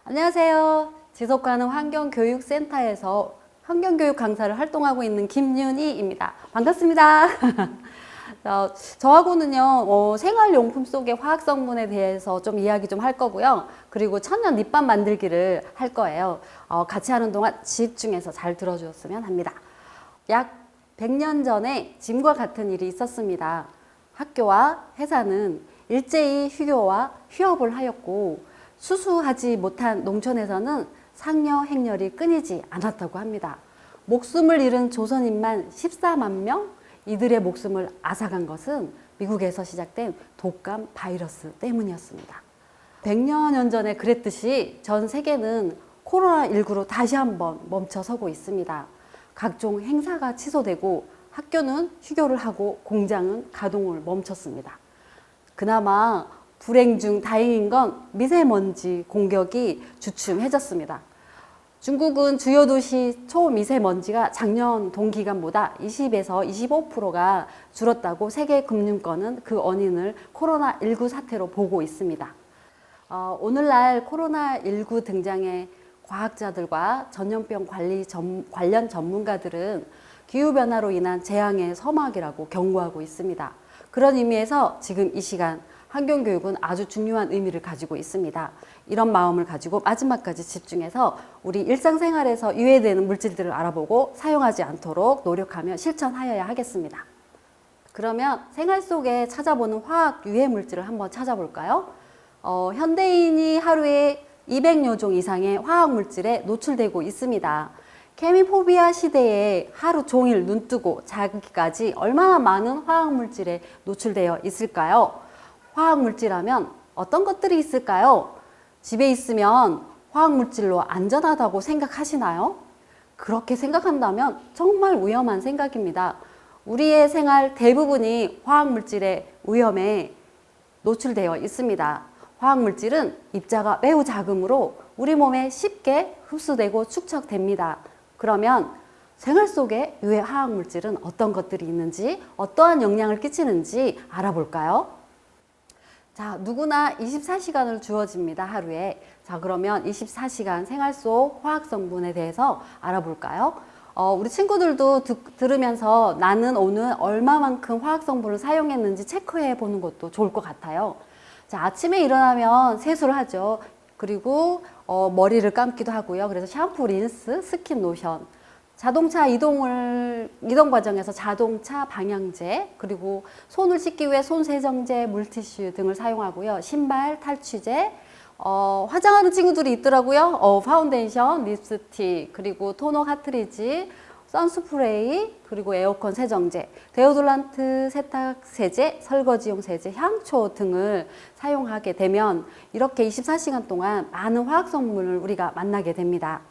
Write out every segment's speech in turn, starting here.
안녕하세요. 지속가능 환경교육센터에서 환경교육 강사를 활동하고 있는 김윤희입니다. 반갑습니다. 저하고는요, 생활용품 속의 화학성분에 대해서 좀 이야기 좀 할 거고요. 그리고 천연 립밤 만들기를 할 거예요. 같이 하는 동안 집중해서 잘 들어주셨으면 합니다. 약 100년 전에 짐과 같은 일이 있었습니다. 학교와 회사는 일제히 휴교와 휴업을 하였고 수수하지 못한 농촌에서는 상여 행렬이 끊이지 않았다고 합니다. 목숨을 잃은 조선인만 14만 명, 이들의 목숨을 앗아간 것은 미국에서 시작된 독감 바이러스 때문이었습니다. 100여 년 전에 그랬듯이 전 세계는 코로나19로 다시 한번 멈춰서고 있습니다. 각종 행사가 취소되고 학교는 휴교를 하고 공장은 가동을 멈췄습니다. 그나마 불행 중 다행인 건 미세먼지 공격이 주춤해졌습니다. 중국은 주요 도시 초미세먼지가 작년 동기간보다 20에서 25%가 줄었다고 세계금융권은 그 원인을 코로나19 사태로 보고 있습니다. 오늘날 코로나19 등장의 과학자들과 전염병 관련 전문가들은 기후변화로 인한 재앙의 서막이라고 경고하고 있습니다. 그런 의미에서 지금 이 시간 환경교육은 아주 중요한 의미를 가지고 있습니다. 이런 마음을 가지고 마지막까지 집중해서 우리 일상생활에서 유해되는 물질들을 알아보고 사용하지 않도록 노력하며 실천하여야 하겠습니다. 그러면 생활 속에 찾아보는 화학 유해 물질을 한번 찾아볼까요? 현대인이 하루에 200여 종 이상의 화학 물질에 노출되고 있습니다. 케미포비아 시대에 하루 종일 눈 뜨고 자기까지 얼마나 많은 화학 물질에 노출되어 있을까요? 화학 물질하면 어떤 것들이 있을까요? 집에 있으면 화학 물질로 안전하다고 생각하시나요? 그렇게 생각한다면 정말 위험한 생각입니다. 우리의 생활 대부분이 화학 물질의 위험에 노출되어 있습니다. 화학 물질은 입자가 매우 작으므로 우리 몸에 쉽게 흡수되고 축적됩니다. 그러면 생활 속에 유해 화학 물질은 어떤 것들이 있는지, 어떠한 영향을 끼치는지 알아볼까요? 자, 누구나 24시간을 주어집니다, 하루에. 자, 그러면 24시간 생활 속 화학 성분에 대해서 알아볼까요? 우리 친구들도 들으면서 나는 오늘 얼마만큼 화학 성분을 사용했는지 체크해 보는 것도 좋을 것 같아요. 자, 아침에 일어나면 세수를 하죠. 그리고 머리를 감기도 하고요. 그래서 샴푸, 린스, 스킨, 로션. 자동차 이동 과정에서 자동차 방향제, 그리고 손을 씻기 위해 손세정제, 물티슈 등을 사용하고요. 신발, 탈취제, 화장하는 친구들이 있더라고요. 파운데이션, 립스틱, 그리고 토너 카트리지, 선스프레이, 그리고 에어컨 세정제, 데오돌란트, 세탁세제, 설거지용 세제, 향초 등을 사용하게 되면 이렇게 24시간 동안 많은 화학성분을 우리가 만나게 됩니다.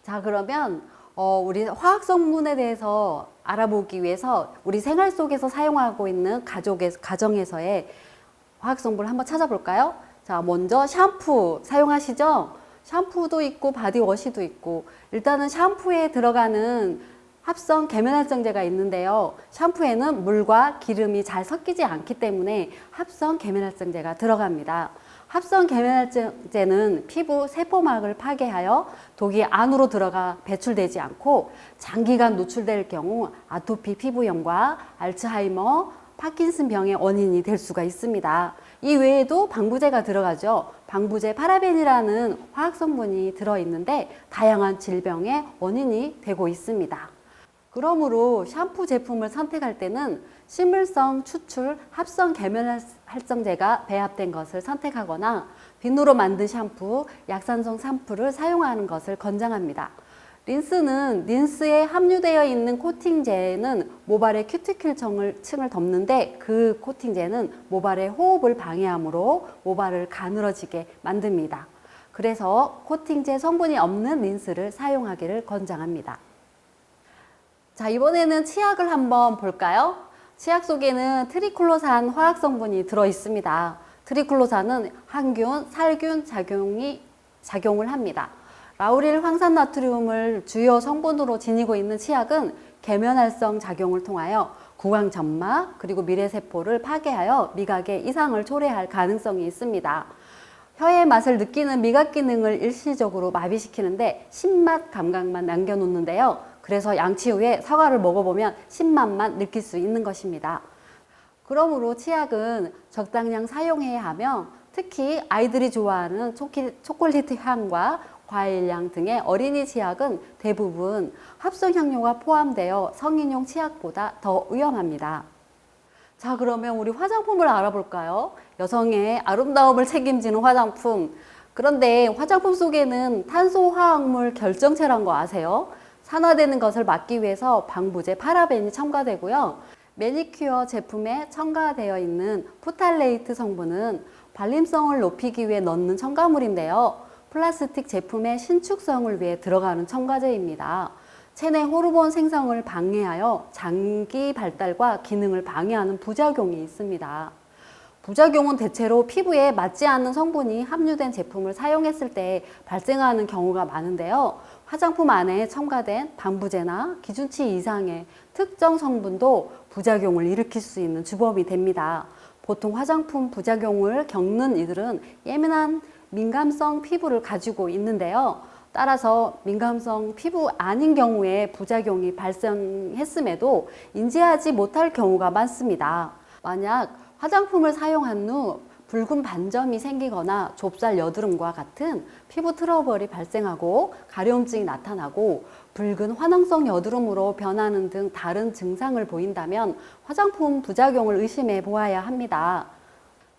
자, 그러면 우리 화학성분에 대해서 알아보기 위해서 우리 생활 속에서 사용하고 있는 가정에서의 화학성분을 한번 찾아볼까요? 자, 먼저 샴푸 사용하시죠? 샴푸도 있고 바디워시도 있고, 일단은 샴푸에 들어가는 합성 계면활성제가 있는데요. 샴푸에는 물과 기름이 잘 섞이지 않기 때문에 합성 계면활성제가 들어갑니다. 합성 계면활성제는 피부 세포막을 파괴하여 독이 안으로 들어가 배출되지 않고 장기간 노출될 경우 아토피 피부염과 알츠하이머, 파킨슨병의 원인이 될 수가 있습니다. 이 외에도 방부제가 들어가죠. 방부제 파라벤이라는 화학성분이 들어있는데 다양한 질병의 원인이 되고 있습니다. 그러므로 샴푸 제품을 선택할 때는 식물성 추출 합성 계면활성제가 배합된 것을 선택하거나 비누로 만든 샴푸, 약산성 샴푸를 사용하는 것을 권장합니다. 린스에 함유되어 있는 코팅제는 모발의 큐티클 층을 덮는데 그 코팅제는 모발의 호흡을 방해하므로 모발을 가늘어지게 만듭니다. 그래서 코팅제 성분이 없는 린스를 사용하기를 권장합니다. 자, 이번에는 치약을 한번 볼까요? 치약 속에는 트리클로산 화학 성분이 들어 있습니다. 트리클로산은 항균, 살균 작용을 합니다. 라우릴 황산나트륨을 주요 성분으로 지니고 있는 치약은 계면활성 작용을 통하여 구강 점막 그리고 미래세포를 파괴하여 미각에 이상을 초래할 가능성이 있습니다. 혀의 맛을 느끼는 미각 기능을 일시적으로 마비시키는데 신맛 감각만 남겨놓는데요. 그래서 양치 후에 사과를 먹어보면 신맛만 느낄 수 있는 것입니다. 그러므로 치약은 적당량 사용해야 하며 특히 아이들이 좋아하는 초콜릿 향과 과일향 등의 어린이 치약은 대부분 합성 향료가 포함되어 성인용 치약보다 더 위험합니다. 자, 그러면 우리 화장품을 알아볼까요? 여성의 아름다움을 책임지는 화장품. 그런데 화장품 속에는 탄소화합물 결정체란 거 아세요? 산화되는 것을 막기 위해서 방부제 파라벤이 첨가되고요. 매니큐어 제품에 첨가되어 있는 프탈레이트 성분은 발림성을 높이기 위해 넣는 첨가물인데요. 플라스틱 제품의 신축성을 위해 들어가는 첨가제입니다. 체내 호르몬 생성을 방해하여 장기 발달과 기능을 방해하는 부작용이 있습니다. 부작용은 대체로 피부에 맞지 않는 성분이 함유된 제품을 사용했을 때 발생하는 경우가 많은데요. 화장품 안에 첨가된 방부제나 기준치 이상의 특정 성분도 부작용을 일으킬 수 있는 주범이 됩니다. 보통 화장품 부작용을 겪는 이들은 예민한 민감성 피부를 가지고 있는데요. 따라서 민감성 피부 아닌 경우에 부작용이 발생했음에도 인지하지 못할 경우가 많습니다. 만약 화장품을 사용한 후 붉은 반점이 생기거나 좁쌀 여드름과 같은 피부 트러블이 발생하고 가려움증이 나타나고 붉은 화농성 여드름으로 변하는 등 다른 증상을 보인다면 화장품 부작용을 의심해 보아야 합니다.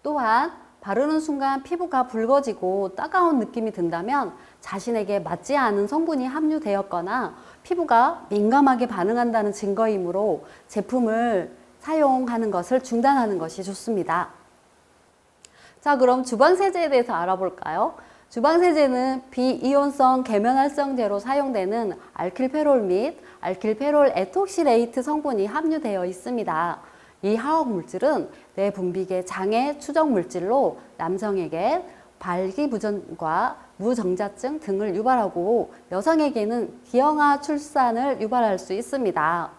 또한 바르는 순간 피부가 붉어지고 따가운 느낌이 든다면 자신에게 맞지 않은 성분이 함유되었거나 피부가 민감하게 반응한다는 증거이므로 제품을 사용하는 것을 중단하는 것이 좋습니다. 자, 그럼 주방세제에 대해서 알아볼까요? 주방세제는 비이온성 계면활성제로 사용되는 알킬페롤 및 알킬페롤 에톡시레이트 성분이 함유되어 있습니다. 이 화학물질은 내분비계 장애 추적 물질로 남성에게 발기부전과 무정자증 등을 유발하고 여성에게는 기형아 출산을 유발할 수 있습니다.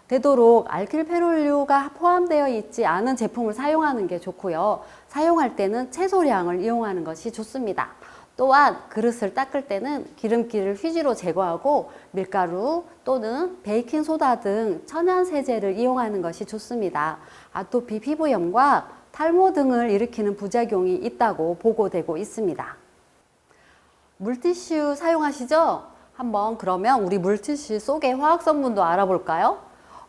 되도록 알킬페롤류가 포함되어 있지 않은 제품을 사용하는 게 좋고요. 사용할 때는 채소량을 이용하는 것이 좋습니다. 또한 그릇을 닦을 때는 기름기를 휴지로 제거하고 밀가루 또는 베이킹소다 등 천연 세제를 이용하는 것이 좋습니다. 아토피 피부염과 탈모 등을 일으키는 부작용이 있다고 보고되고 있습니다. 물티슈 사용하시죠? 한번 그러면 우리 물티슈 속의 화학 성분도 알아볼까요?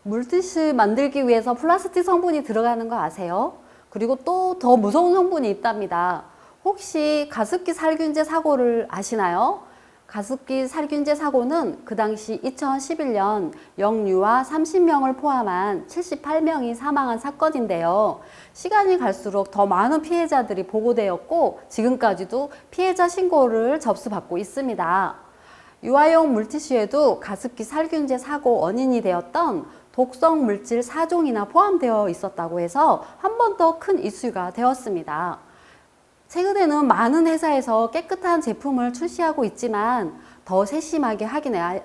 물티슈 만들기 위해서 플라스틱 성분이 들어가는 거 아세요? 그리고 또 더 무서운 성분이 있답니다. 혹시 가습기 살균제 사고를 아시나요? 가습기 살균제 사고는 그 당시 2011년 영유아 30명을 포함한 78명이 사망한 사건인데요. 시간이 갈수록 더 많은 피해자들이 보고되었고 지금까지도 피해자 신고를 접수받고 있습니다. 유아용 물티슈에도 가습기 살균제 사고 원인이 되었던 독성 물질 4종이나 포함되어 있었다고 해서 한 번 더 큰 이슈가 되었습니다. 최근에는 많은 회사에서 깨끗한 제품을 출시하고 있지만 더 세심하게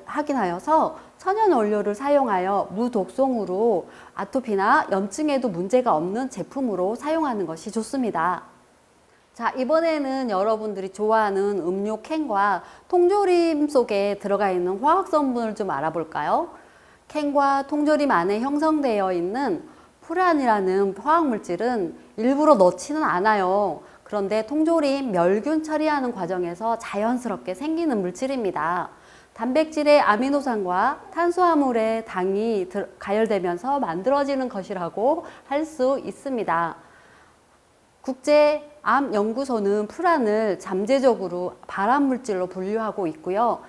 확인하여서 천연 원료를 사용하여 무독성으로 아토피나 염증에도 문제가 없는 제품으로 사용하는 것이 좋습니다. 자, 이번에는 여러분들이 좋아하는 음료 캔과 통조림 속에 들어가 있는 화학 성분을 좀 알아볼까요? 캔과 통조림 안에 형성되어 있는 푸란이라는 화학물질은 일부러 넣지는 않아요. 그런데 통조림 멸균 처리하는 과정에서 자연스럽게 생기는 물질입니다. 단백질의 아미노산과 탄수화물의 당이 가열되면서 만들어지는 것이라고 할 수 있습니다. 국제암연구소는 푸란을 잠재적으로 발암물질로 분류하고 있고요.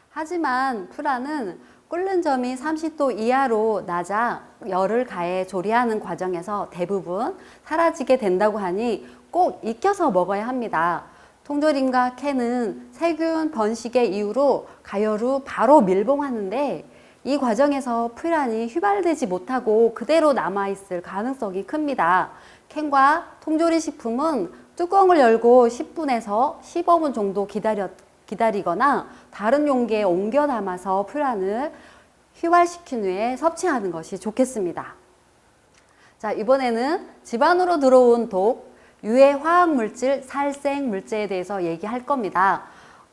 하지만 푸란은 끓는 점이 30도 이하로 낮아 열을 가해 조리하는 과정에서 대부분 사라지게 된다고 하니 꼭 익혀서 먹어야 합니다. 통조림과 캔은 세균 번식의 이유로 가열 후 바로 밀봉하는데 이 과정에서 푸란이 휘발되지 못하고 그대로 남아있을 가능성이 큽니다. 캔과 통조림 식품은 뚜껑을 열고 10분에서 15분 정도 기다리거나 다른 용기에 옮겨 담아서 푸란을 휘발시킨 후에 섭취하는 것이 좋겠습니다. 자, 이번에는 집 안으로 들어온 독, 유해 화학물질, 살생물제에 대해서 얘기할 겁니다.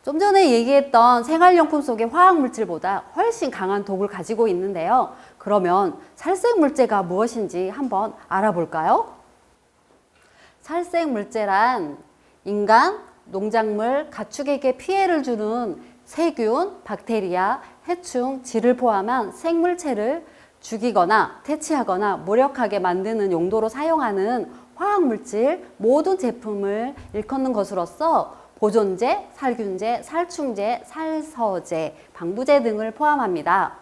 좀 전에 얘기했던 생활용품 속의 화학물질보다 훨씬 강한 독을 가지고 있는데요. 그러면 살생물제가 무엇인지 한번 알아볼까요? 살생물제란 인간, 농작물, 가축에게 피해를 주는 세균, 박테리아, 해충, 질을 포함한 생물체를 죽이거나 퇴치하거나 무력하게 만드는 용도로 사용하는 화학물질 모든 제품을 일컫는 것으로서 보존제, 살균제, 살충제, 살서제, 방부제 등을 포함합니다.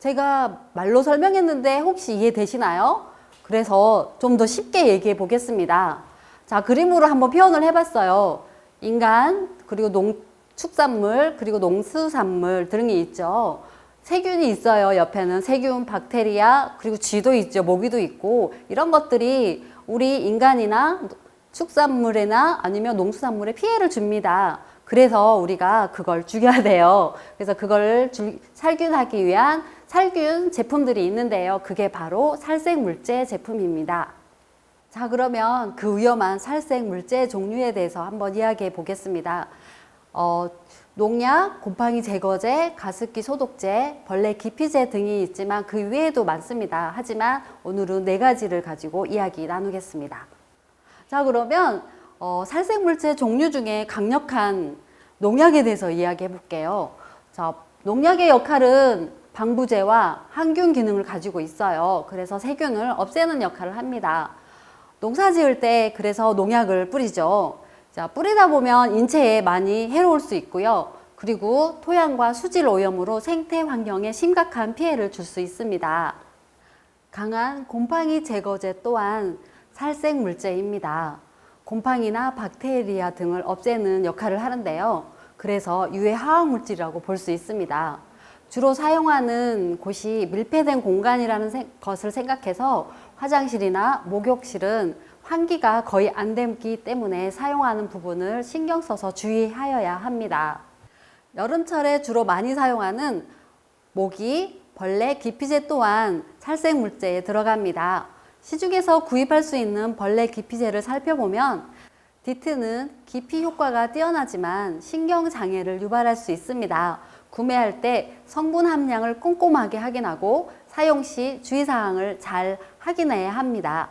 제가 말로 설명했는데 혹시 이해되시나요? 그래서 좀 더 쉽게 얘기해 보겠습니다. 자, 그림으로 한번 표현을 해봤어요. 인간, 그리고 축산물, 그리고 농수산물 등이 있죠. 세균이 있어요. 옆에는 세균, 박테리아, 그리고 쥐도 있죠. 모기도 있고 이런 것들이 우리 인간이나 축산물이나 아니면 농수산물에 피해를 줍니다. 그래서 우리가 그걸 죽여야 돼요. 그래서 그걸 살균하기 위한 살균 제품들이 있는데요. 그게 바로 살생물제 제품입니다. 자, 그러면 그 위험한 살생물제 종류에 대해서 한번 이야기해 보겠습니다. 농약, 곰팡이 제거제, 가습기 소독제, 벌레 기피제 등이 있지만 그 외에도 많습니다. 하지만 오늘은 4가지를 가지고 이야기 나누겠습니다. 자, 그러면 살생물제 종류 중에 강력한 농약에 대해서 이야기해 볼게요. 자, 농약의 역할은 방부제와 항균 기능을 가지고 있어요. 그래서 세균을 없애는 역할을 합니다. 농사 지을 때 그래서 농약을 뿌리죠. 자, 뿌리다 보면 인체에 많이 해로울 수 있고요. 그리고 토양과 수질 오염으로 생태 환경에 심각한 피해를 줄 수 있습니다. 강한 곰팡이 제거제 또한 살생물제입니다. 곰팡이나 박테리아 등을 없애는 역할을 하는데요. 그래서 유해 화학물질이라고 볼 수 있습니다. 주로 사용하는 곳이 밀폐된 공간이라는 것을 생각해서 화장실이나 목욕실은 환기가 거의 안 되기 때문에 사용하는 부분을 신경 써서 주의하여야 합니다. 여름철에 주로 많이 사용하는 모기, 벌레 기피제 또한 살생물제에 들어갑니다. 시중에서 구입할 수 있는 벌레 기피제를 살펴보면 디트는 기피 효과가 뛰어나지만 신경장애를 유발할 수 있습니다. 구매할 때 성분 함량을 꼼꼼하게 확인하고 사용 시 주의사항을 잘 확인해야 합니다.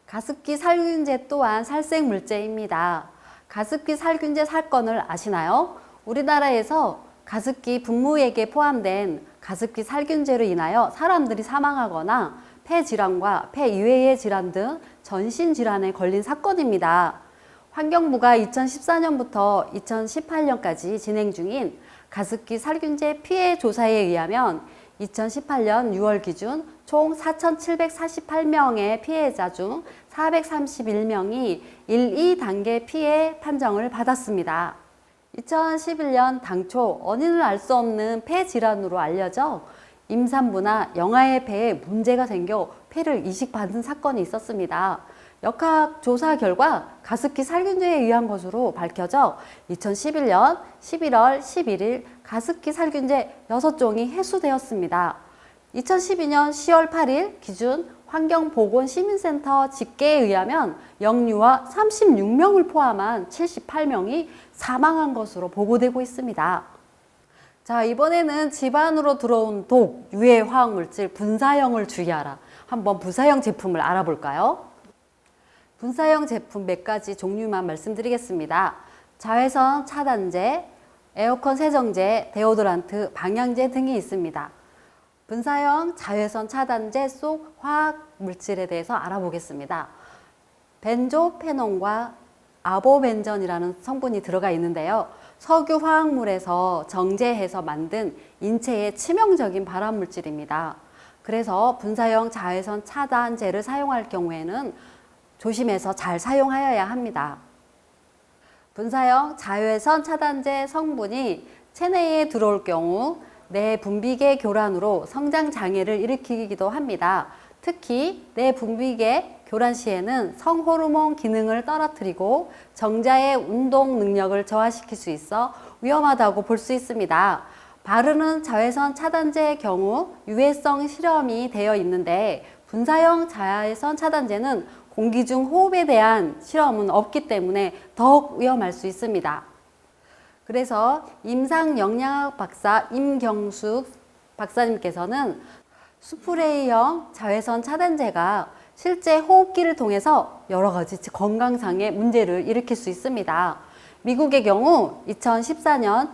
가습기 살균제 또한 살생물제입니다. 가습기 살균제 사건을 아시나요? 우리나라에서 가습기 분무액에 포함된 가습기 살균제로 인하여 사람들이 사망하거나 폐질환과 폐 이외의 질환 등 전신질환에 걸린 사건입니다. 환경부가 2014년부터 2018년까지 진행 중인 가습기 살균제 피해 조사에 의하면 2018년 6월 기준 총 4,748명의 피해자 중 431명이 1, 2단계 피해 판정을 받았습니다. 2011년 당초 원인을 알 수 없는 폐 질환으로 알려져 임산부나 영아의 폐에 문제가 생겨 폐를 이식받은 사건이 있었습니다. 역학 조사 결과 가습기 살균제에 의한 것으로 밝혀져 2011년 11월 11일 가습기 살균제 6종이 해수되었습니다. 2012년 10월 8일 기준 환경보건시민센터 집계에 의하면 영유아 36명을 포함한 78명이 사망한 것으로 보고되고 있습니다. 자, 이번에는 집안으로 들어온 독, 유해 화학물질, 분사형을 주의하라. 한번 분사형 제품을 알아볼까요? 분사형 제품 몇 가지 종류만 말씀드리겠습니다. 자외선 차단제, 에어컨 세정제, 데오드란트, 방향제 등이 있습니다. 분사형 자외선 차단제 속 화학물질에 대해서 알아보겠습니다. 벤조페논과 아보벤전이라는 성분이 들어가 있는데요. 석유 화학물에서 정제해서 만든 인체에 치명적인 발암물질입니다. 그래서 분사형 자외선 차단제를 사용할 경우에는 조심해서 잘 사용하여야 합니다. 분사형 자외선 차단제 성분이 체내에 들어올 경우 뇌 분비계 교란으로 성장 장애를 일으키기도 합니다. 특히 뇌 분비계 교란 시에는 성호르몬 기능을 떨어뜨리고 정자의 운동 능력을 저하시킬 수 있어 위험하다고 볼 수 있습니다. 바르는 자외선 차단제의 경우 유해성 실험이 되어 있는데 분사형 자외선 차단제는 공기 중 호흡에 대한 실험은 없기 때문에 더욱 위험할 수 있습니다. 그래서 임상영양학 박사 임경숙 박사님께서는 스프레이형 자외선 차단제가 실제 호흡기를 통해서 여러 가지 건강상의 문제를 일으킬 수 있습니다. 미국의 경우 2014년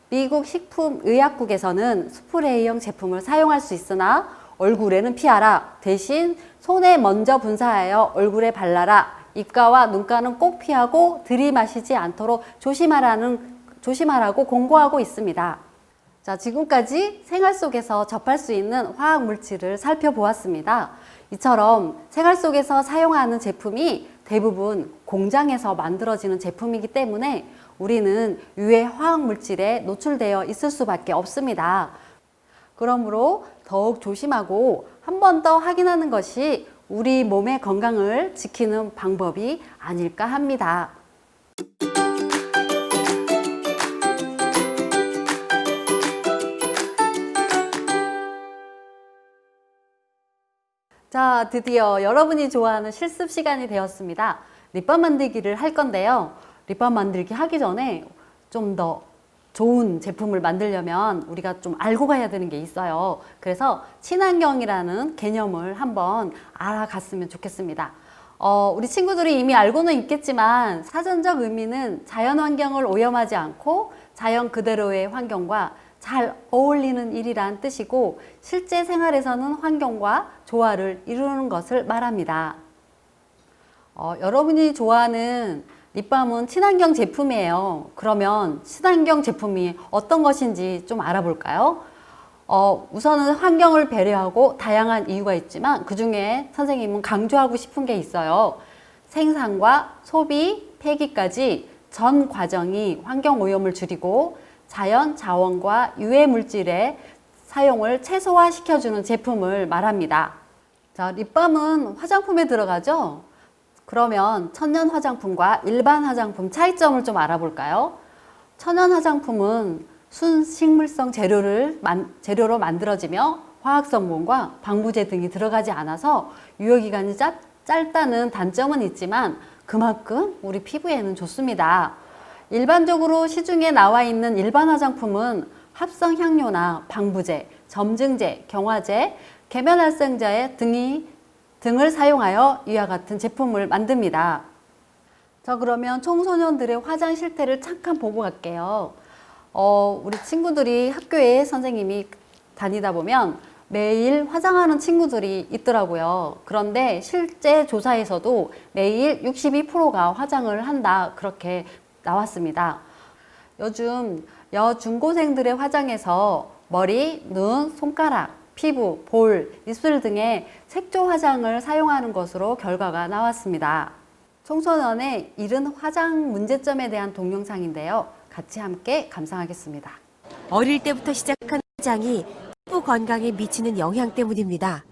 미국 식품의약국에서는 스프레이형 제품을 사용할 수 있으나 얼굴에는 피하라. 대신 손에 먼저 분사하여 얼굴에 발라라. 입가와 눈가는 꼭 피하고 들이마시지 않도록 조심하라고 공고하고 있습니다. 자, 지금까지 생활 속에서 접할 수 있는 화학 물질을 살펴보았습니다. 이처럼 생활 속에서 사용하는 제품이 대부분 공장에서 만들어지는 제품이기 때문에 우리는 유해 화학 물질에 노출되어 있을 수밖에 없습니다. 그러므로 더욱 조심하고 한 번 더 확인하는 것이 우리 몸의 건강을 지키는 방법이 아닐까 합니다. 자, 드디어 여러분이 좋아하는 실습 시간이 되었습니다. 립밤 만들기를 할 건데요. 립밤 만들기 하기 전에 좀 더 좋은 제품을 만들려면 우리가 좀 알고 가야 되는 게 있어요. 그래서 친환경이라는 개념을 한번 알아갔으면 좋겠습니다. 우리 친구들이 이미 알고는 있겠지만 사전적 의미는 자연 환경을 오염하지 않고 자연 그대로의 환경과 잘 어울리는 일이란 뜻이고 실제 생활에서는 환경과 조화를 이루는 것을 말합니다. 여러분이 좋아하는 립밤은 친환경 제품이에요. 그러면 친환경 제품이 어떤 것인지 좀 알아볼까요? 우선은 환경을 배려하고 다양한 이유가 있지만 그 중에 선생님은 강조하고 싶은 게 있어요. 생산과 소비, 폐기까지 전 과정이 환경 오염을 줄이고 자연 자원과 유해 물질의 사용을 최소화시켜주는 제품을 말합니다. 자, 립밤은 화장품에 들어가죠? 그러면 천연 화장품과 일반 화장품 차이점을 좀 알아볼까요? 천연 화장품은 순식물성 재료로 만들어지며 화학성분과 방부제 등이 들어가지 않아서 유효기간이 짧다는 단점은 있지만 그만큼 우리 피부에는 좋습니다. 일반적으로 시중에 나와 있는 일반 화장품은 합성 향료나 방부제, 점증제, 경화제, 계면활성제 등을 사용하여 이와 같은 제품을 만듭니다. 자, 그러면 청소년들의 화장 실태를 잠깐 보고 갈게요. 우리 친구들이 학교에 선생님이 다니다 보면 매일 화장하는 친구들이 있더라고요. 그런데 실제 조사에서도 매일 62%가 화장을 한다, 그렇게 나왔습니다. 요즘 여중고생들의 화장에서 머리, 눈, 손가락, 피부, 볼, 입술 등의 색조 화장을 사용하는 것으로 결과가 나왔습니다. 청소년의 이른 화장 문제점에 대한 동영상인데요. 같이 함께 감상하겠습니다. 어릴 때부터 시작한 화장이 피부 건강에 미치는 영향 때문입니다.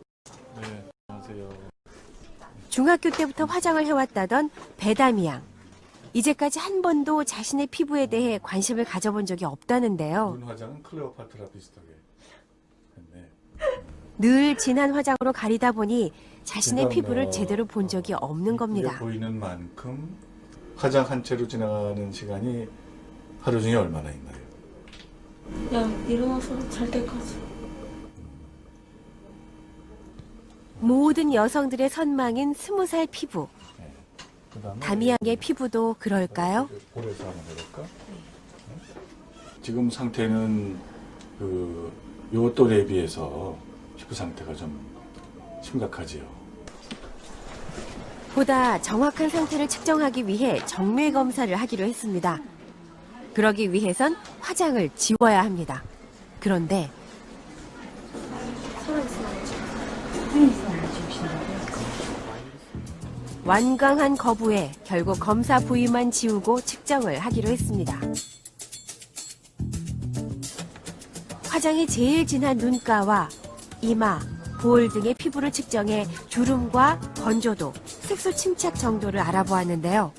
네, 안녕하세요. 중학교 때부터 화장을 해왔다던 배다미 양. 이제까지 한 번도 자신의 피부에 대해 관심을 가져본 적이 없다는데요. 눈 화장은 클레오파트라 비슷하게 했네. 늘 진한 화장으로 가리다 보니 자신의 그러니까 피부를 제대로 본 적이 없는 겁니다. 이쁘게 보이는 만큼 화장 한 채로 지나가는 시간이 하루 중에 얼마나 있나요? 그냥 일어나서 잘 때까지. 모든 여성들의 선망인 20살 피부. 네. 그다음에 다미 양의 피부도 그럴까요? 볼에서 한번 해볼까? 지금 상태는 요 또래에 비해서 피부 상태가 좀 심각하지요. 보다 정확한 상태를 측정하기 위해 정밀 검사를 하기로 했습니다. 그러기 위해선 화장을 지워야 합니다. 그런데 완강한 거부에 결국 검사 부위만 지우고 측정을 하기로 했습니다. 화장이 제일 진한 눈가와 이마, 볼 등의 피부를 측정해 주름과 건조도, 색소 침착 정도를 알아보았는데요.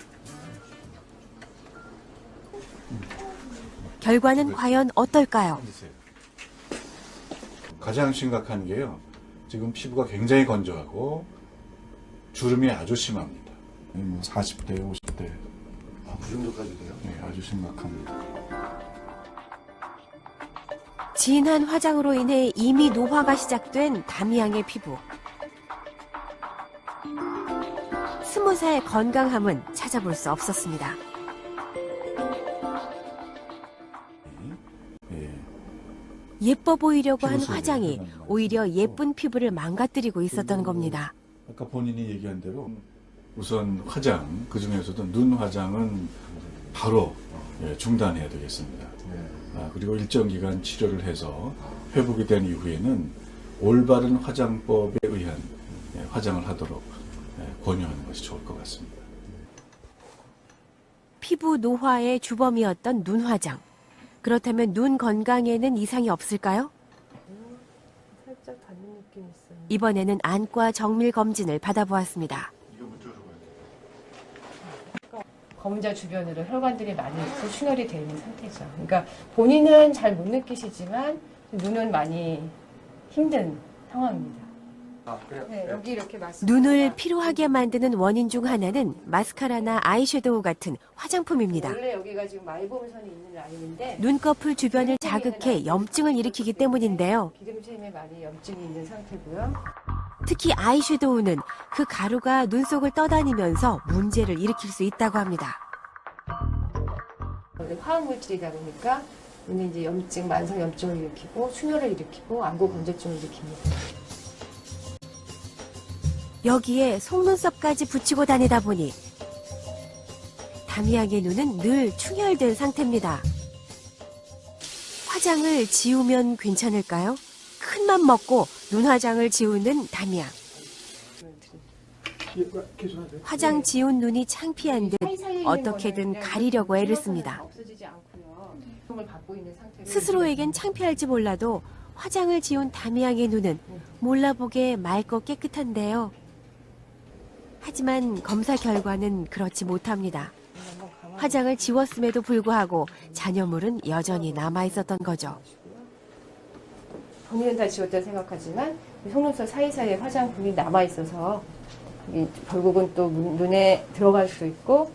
결과는 과연 어떨까요? 가장 심각한 게요. 지금 피부가 굉장히 건조하고 주름이 아주 심합니다. 뭐 40대, 50대. 그 정도까지 돼요? 네, 아주 심각합니다. 진한 화장으로 인해 이미 노화가 시작된 담양의 피부. 20살 건강함은 찾아볼 수 없었습니다. 예. 예뻐 보이려고 한 피부 속에 화장이 들어가는 오히려 말이죠. 예쁜 피부를 망가뜨리고 있었던 겁니다. 아까 본인이 얘기한 대로 우선 화장, 그 중에서도 눈 화장은 바로 중단해야 되겠습니다. 그리고 일정 기간 치료를 해서 회복이 된 이후에는 올바른 화장법에 의한 화장을 하도록 권유하는 것이 좋을 것 같습니다. 피부 노화의 주범이었던 눈 화장. 그렇다면 눈 건강에는 이상이 없을까요? 살짝 닿는 느낌이 있어요. 이번에는 안과 정밀 검진을 받아보았습니다. 검은자 주변으로 혈관들이 많이 출혈이 되어 있는 상태죠. 그러니까 본인은 잘 못 느끼시지만 눈은 많이 힘든 상황입니다. 네, 여기 이렇게 눈을 피로하게 만드는 원인 중 하나는 마스카라나 아이섀도우 같은 화장품입니다. 원래 여기가 지금 말봄선이 있는 라인인데 눈꺼풀 주변을 자극해 염증을 일으키기 때문인데요. 기름샘에 많이 염증이 있는 상태고요. 특히 아이섀도우는 그 가루가 눈 속을 떠다니면서 문제를 일으킬 수 있다고 합니다. 원래 화학물질이다 보니까 눈에 이제 염증, 만성 염증을 일으키고 충혈을 일으키고 안구 건조증을 일으킵니다. 여기에 속눈썹까지 붙이고 다니다 보니 담양의 눈은 늘 충혈된 상태입니다. 화장을 지우면 괜찮을까요? 큰맘 먹고 눈 화장을 지우는 담양. 화장 지운 눈이 창피한 듯 어떻게든 가리려고 애를 씁니다. 없어지지 않고요. 통을 갖고 있는 상태로 스스로에겐 창피할지 몰라도 화장을 지운 담양의 눈은 몰라보게 맑고 깨끗한데요. 하지만 검사 결과는 그렇지 못합니다. 화장을 지웠음에도 불구하고 잔여물은 여전히 남아있었던 거죠. 본인은 다 지웠다 생각하지만 이 속눈썹 사이사이에 화장품이 남아있어서 결국은 또 눈에 들어갈 수 있고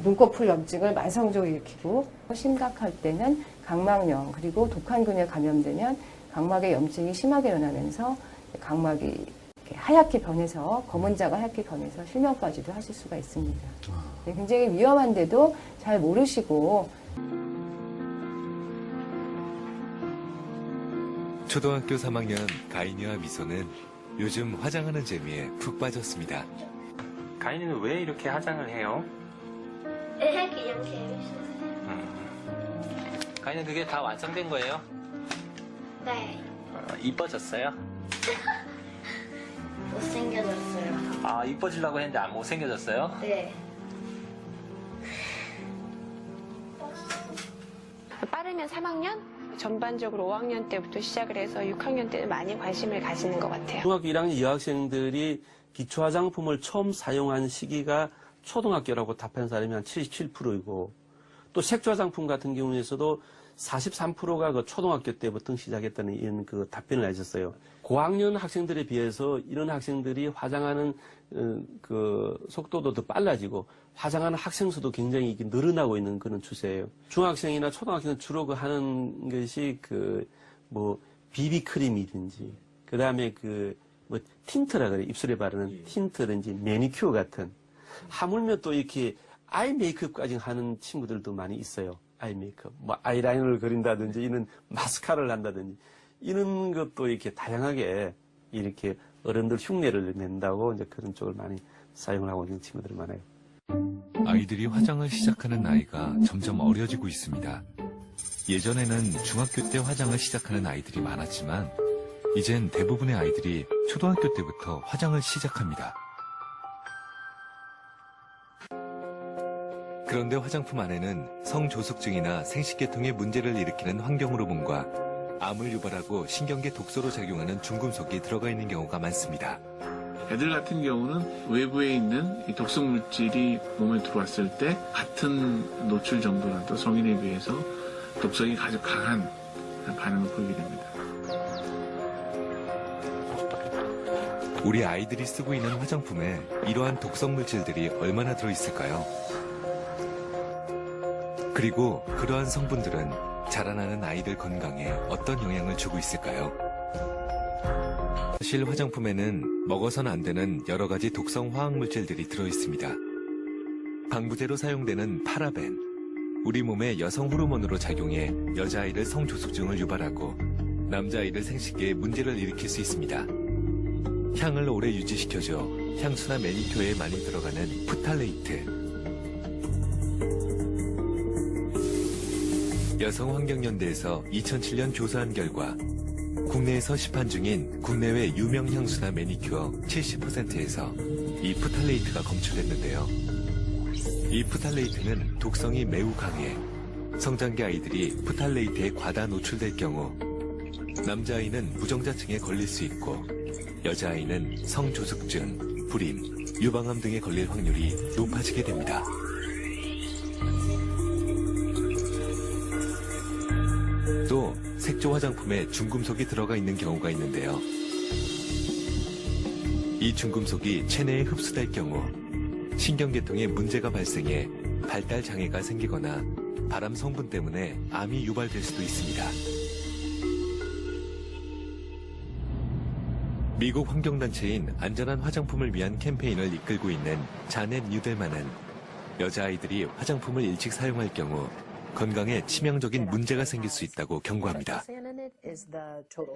눈꺼풀 염증을 만성적으로 일으키고 심각할 때는 각막염 그리고 독한균에 감염되면 각막의 염증이 심하게 변하면서 각막이 이렇게 하얗게 변해서 검은자가 하얗게 변해서 실명까지도 하실 수가 있습니다. 굉장히 위험한데도 잘 모르시고 초등학교 3학년 가인이와 미소는 요즘 화장하는 재미에 푹 빠졌습니다. 가인이는 왜 이렇게 화장을 해요? 그냥 재밌어요. 가인이 그게 다 완성된 거예요? 네. 이뻐졌어요? 못생겨졌어요. 아, 이뻐지려고 했는데 안 못생겨졌어요? 네. 빠르면 3학년? 전반적으로 5학년 때부터 시작을 해서 6학년 때는 많이 관심을 가지는 것 같아요. 중학교 1학년 여학생들이 기초 화장품을 처음 사용한 시기가 초등학교라고 답한 사람이 한 77%이고 또 색조 화장품 같은 경우에서도 43%가 그 초등학교 때부터 시작했다는 이런 그 답변을 해줬어요. 고학년 학생들에 비해서 이런 학생들이 화장하는 그 속도도 더 빨라지고 화장하는 학생 수도 굉장히 늘어나고 있는 그런 추세예요. 중학생이나 초등학생은 주로 그 하는 것이 그 뭐 비비크림이든지 그 다음에 그 뭐 틴트라 그래 입술에 바르는 틴트든지 매니큐어 같은 하물며 또 이렇게 아이 메이크업까지 하는 친구들도 많이 있어요. 아이 메이크업, 뭐 아이라인을 그린다든지 이런 마스카라를 한다든지 이런 것도 이렇게 다양하게 이렇게 어른들 흉내를 낸다고 이제 그런 쪽을 많이 사용을 하고 있는 친구들이 많아요. 아이들이 화장을 시작하는 나이가 점점 어려지고 있습니다. 예전에는 중학교 때 화장을 시작하는 아이들이 많았지만 이젠 대부분의 아이들이 초등학교 때부터 화장을 시작합니다. 그런데 화장품 안에는 성조숙증이나 생식계통에 문제를 일으키는 환경호르몬과 암을 유발하고 신경계 독소로 작용하는 중금속이 들어가 있는 경우가 많습니다. 애들 같은 경우는 외부에 있는 이 독성 물질이 몸에 들어왔을 때 같은 노출 정도라도 성인에 비해서 독성이 아주 강한 반응을 보이게 됩니다. 우리 아이들이 쓰고 있는 화장품에 이러한 독성 물질들이 얼마나 들어있을까요? 그리고 그러한 성분들은 자라나는 아이들 건강에 어떤 영향을 주고 있을까요? 사실 화장품에는 먹어서는 안 되는 여러 가지 독성 화학 물질들이 들어있습니다. 방부제로 사용되는 파라벤, 우리 몸의 여성 호르몬으로 작용해 여자아이를 성조숙증을 유발하고 남자아이를 생식기에 문제를 일으킬 수 있습니다. 향을 오래 유지시켜줘 향수나 매니큐어에 많이 들어가는 프탈레이트. 여성환경연대에서 2007년 조사한 결과 국내에서 시판 중인 국내외 유명 향수나 매니큐어 70%에서 이 프탈레이트가 검출됐는데요. 이 프탈레이트는 독성이 매우 강해 성장기 아이들이 프탈레이트에 과다 노출될 경우 남자아이는 무정자증에 걸릴 수 있고 여자아이는 성조숙증, 불임, 유방암 등에 걸릴 확률이 높아지게 됩니다. 또 색조 화장품에 중금속이 들어가 있는 경우가 있는데요. 이 중금속이 체내에 흡수될 경우 신경계통에 문제가 발생해 발달 장애가 생기거나 발암 성분 때문에 암이 유발될 수도 있습니다. 미국 환경단체인 안전한 화장품을 위한 캠페인을 이끌고 있는 자넷 뉴델만은 여자아이들이 화장품을 일찍 사용할 경우 건강에 치명적인 문제가 생길 수 있다고 경고합니다.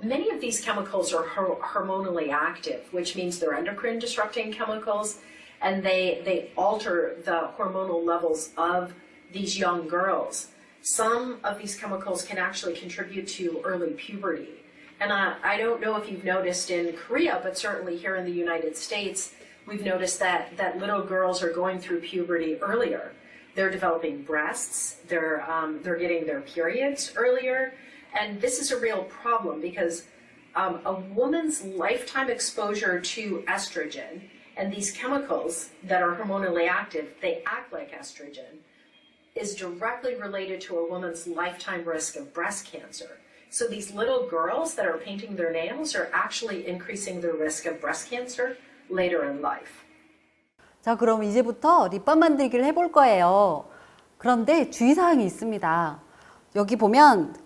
Many of these chemicals are hormonally active, which means they're endocrine disrupting chemicals, and they alter the hormonal levels of these young girls. Some of these chemicals can actually contribute to early puberty. And I don't know if you've noticed in Korea, but certainly here in the United States, we've noticed that little girls are going through puberty earlier. They're developing breasts, they're getting their periods earlier, and this is a real problem because a woman's lifetime exposure to estrogen and these chemicals that are hormonally active, they act like estrogen, is directly related to a woman's lifetime risk of breast cancer. So these little girls that are painting their nails are actually increasing their risk of breast cancer later in life. 자, 그럼 이제부터 립밤 만들기를 해볼 거예요. 그런데 주의사항이 있습니다. 여기 보면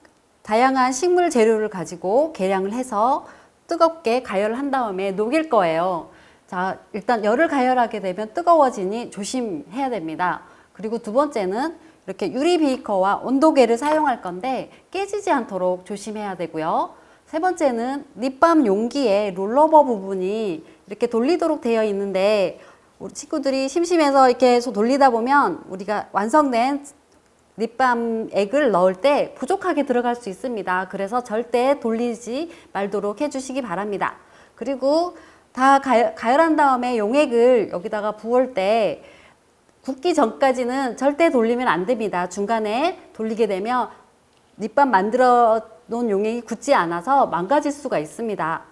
다양한 식물 재료를 가지고 계량을 해서 뜨겁게 가열을 한 다음에 녹일 거예요. 자, 일단 열을 가열하게 되면 뜨거워지니 조심해야 됩니다. 그리고 두 번째는 이렇게 유리 비커와 온도계를 사용할 건데 깨지지 않도록 조심해야 되고요. 세 번째는 립밤 용기의 롤러버 부분이 이렇게 돌리도록 되어 있는데 우리 친구들이 심심해서 이렇게 계속 돌리다 보면 우리가 완성된 립밤 액을 넣을 때 부족하게 들어갈 수 있습니다. 그래서 절대 돌리지 말도록 해주시기 바랍니다. 그리고 다 가열한 다음에 용액을 여기다가 부을 때 굳기 전까지는 절대 돌리면 안 됩니다. 중간에 돌리게 되면 립밤 만들어 놓은 용액이 굳지 않아서 망가질 수가 있습니다.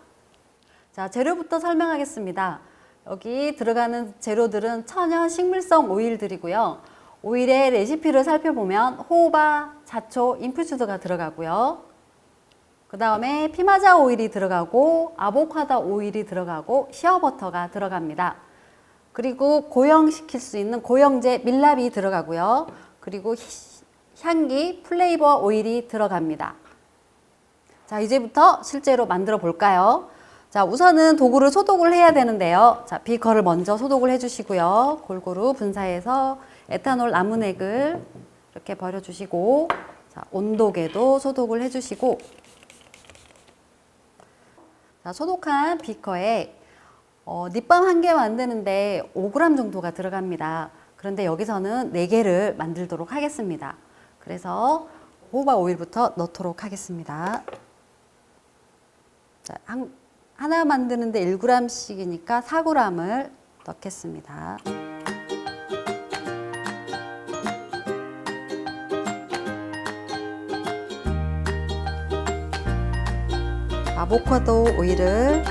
자, 재료부터 설명하겠습니다. 여기 들어가는 재료들은 천연 식물성 오일들이고요. 오일의 레시피를 살펴보면 호호바, 자초, 인퓨즈드가 들어가고요. 그 다음에 피마자 오일이 들어가고 아보카도 오일이 들어가고 시어버터가 들어갑니다. 그리고 고형시킬 수 있는 고형제 밀랍이 들어가고요. 그리고 향기 플레이버 오일이 들어갑니다. 자, 이제부터 실제로 만들어 볼까요? 자, 우선은 도구를 소독을 해야 되는데요. 자, 비커를 먼저 소독을 해주시고요. 골고루 분사해서 에탄올 나무액을 이렇게 버려주시고, 자, 온도계도 소독을 해주시고, 자, 소독한 비커에 립밤 1개 만드는데 5g 정도가 들어갑니다. 그런데 여기서는 4개를 만들도록 하겠습니다. 그래서 호호바 오일부터 넣도록 하겠습니다. 자, 하나 만드는데 1g씩이니까 4g을 넣겠습니다. 아보카도 오일을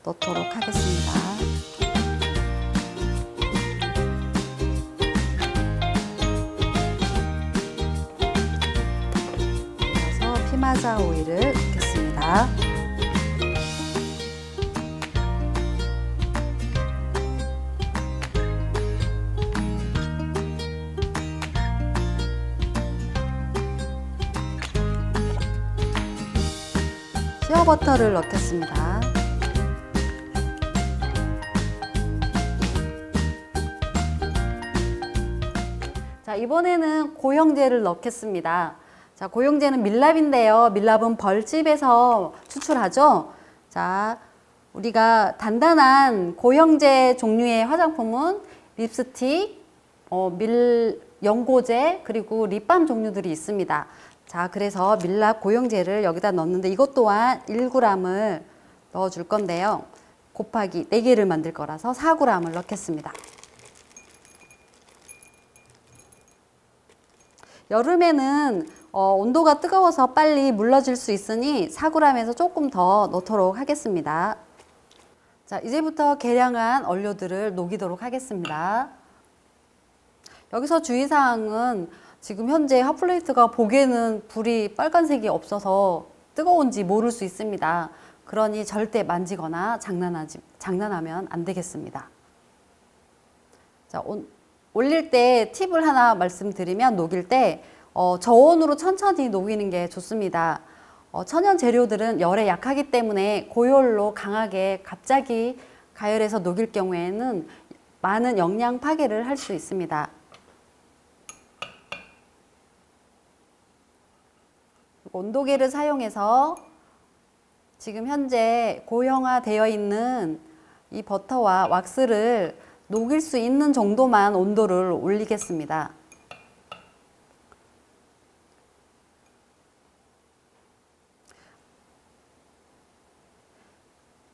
넣도록 하겠습니다. 그래서 피마자 오일을 넣겠습니다. 시어버터를 넣겠습니다. 자, 이번에는 고형제를 넣겠습니다. 자, 고형제는 밀랍인데요. 밀랍은 벌집에서 추출하죠. 자, 우리가 단단한 고형제 종류의 화장품은 립스틱, 연고제, 그리고 립밤 종류들이 있습니다. 자, 그래서 밀랍 고형제를 여기다 넣는데 이것 또한 1g을 넣어줄 건데요. 곱하기 4개를 만들 거라서 4g을 넣겠습니다. 여름에는 온도가 뜨거워서 빨리 물러질 수 있으니 4g에서 조금 더 넣도록 하겠습니다. 자, 이제부터 계량한 원료들을 녹이도록 하겠습니다. 여기서 주의사항은 지금 현재 핫플레이트가 보기에는 불이 빨간색이 없어서 뜨거운지 모를 수 있습니다. 그러니 절대 만지거나 장난하면 안 되겠습니다. 자, 올릴 때 팁을 하나 말씀드리면 녹일 때 저온으로 천천히 녹이는 게 좋습니다. 천연 재료들은 열에 약하기 때문에 고열로 강하게 갑자기 가열해서 녹일 경우에는 많은 영양 파괴를 할 수 있습니다. 온도계를 사용해서 지금 현재 고형화되어 있는 이 버터와 왁스를 녹일 수 있는 정도만 온도를 올리겠습니다.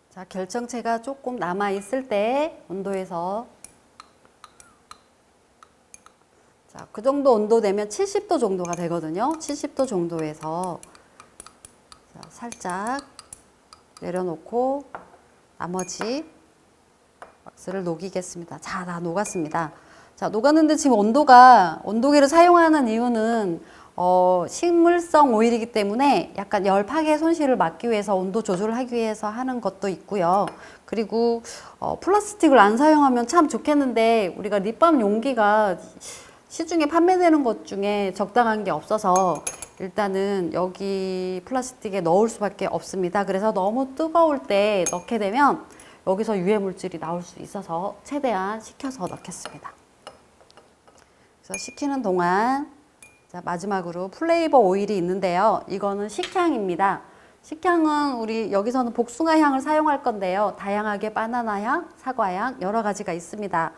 자, 결정체가 조금 남아 있을 때 온도에서 자, 그 정도 온도 되면 70도 정도가 되거든요. 70도 정도에서 자, 살짝 내려놓고 나머지 왁스를 녹이겠습니다. 자, 다 녹았습니다. 자, 녹았는데 지금 온도계를 사용하는 이유는 식물성 오일이기 때문에 약간 열 파괴 손실을 막기 위해서 온도 조절을 하기 위해서 하는 것도 있고요. 그리고 플라스틱을 안 사용하면 참 좋겠는데 우리가 립밤 용기가 시중에 판매되는 것 중에 적당한 게 없어서 일단은 여기 플라스틱에 넣을 수밖에 없습니다. 그래서 너무 뜨거울 때 넣게 되면 여기서 유해 물질이 나올 수 있어서 최대한 식혀서 넣겠습니다. 그래서 식히는 동안 자, 마지막으로 플레이버 오일이 있는데요. 이거는 식향입니다. 식향은 우리 여기서는 복숭아 향을 사용할 건데요. 다양하게 바나나 향, 사과 향 여러 가지가 있습니다.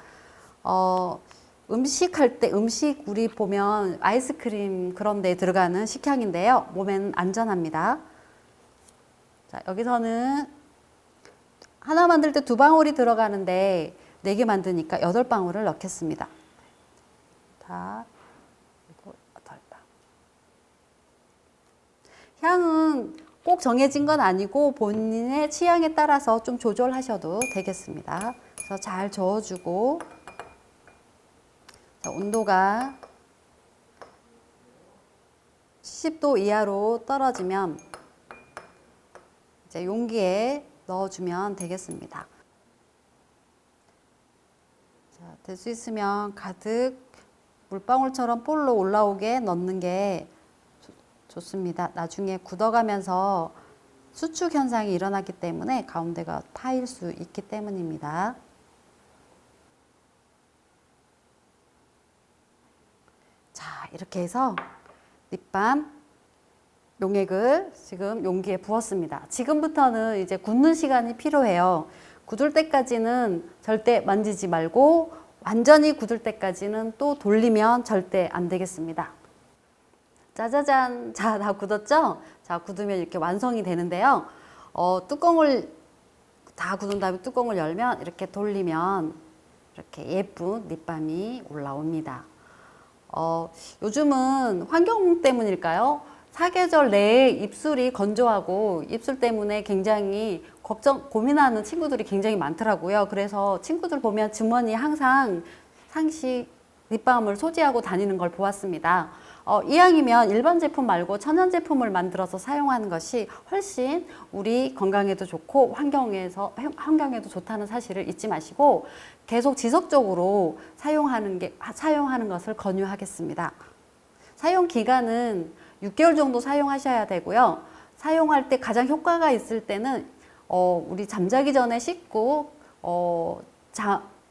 음식할 때 음식 우리 보면 아이스크림 그런 데 들어가는 식향인데요. 몸에는 안전합니다. 자, 여기서는 하나 만들 때 2방울이 들어가는데 4개 만드니까 8방울을 넣겠습니다. 다 그리고 8방. 향은 꼭 정해진 건 아니고 본인의 취향에 따라서 좀 조절하셔도 되겠습니다. 그래서 잘 저어주고 자, 온도가 70도 이하로 떨어지면 이제 용기에 넣어주면 되겠습니다. 자, 될 수 있으면 가득 물방울처럼 볼로 올라오게 넣는 게 좋습니다. 나중에 굳어가면서 수축 현상이 일어나기 때문에 가운데가 파일 수 있기 때문입니다. 자, 이렇게 해서 립밤 용액을 지금 용기에 부었습니다. 지금부터는 이제 굳는 시간이 필요해요. 굳을 때까지는 절대 만지지 말고 완전히 굳을 때까지는 또 돌리면 절대 안 되겠습니다. 짜자잔. 자, 다 굳었죠? 자, 굳으면 이렇게 완성이 되는데요. 뚜껑을 다 굳은 다음에 뚜껑을 열면 이렇게 돌리면 이렇게 예쁜 립밤이 올라옵니다. 요즘은 환경 때문일까요? 사계절 내에 입술이 건조하고 입술 때문에 굉장히 고민하는 친구들이 굉장히 많더라고요. 그래서 친구들 보면 주머니에 항상 상식 립밤을 소지하고 다니는 걸 보았습니다. 이왕이면 일반 제품 말고 천연 제품을 만들어서 사용하는 것이 훨씬 우리 건강에도 좋고 환경에도 좋다는 사실을 잊지 마시고 계속 지속적으로 사용하는 것을 권유하겠습니다. 사용 기간은 6개월 정도 사용하셔야 되고요. 사용할 때 가장 효과가 있을 때는 우리 잠자기 전에 씻고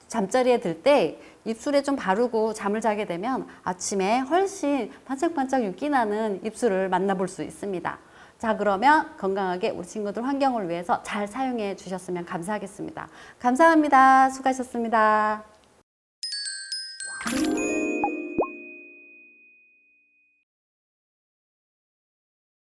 잠자리에 들 때 입술에 좀 바르고 잠을 자게 되면 아침에 훨씬 반짝반짝 윤기 나는 입술을 만나볼 수 있습니다. 자, 그러면 건강하게 우리 친구들 환경을 위해서 잘 사용해 주셨으면 감사하겠습니다. 감사합니다. 수고하셨습니다.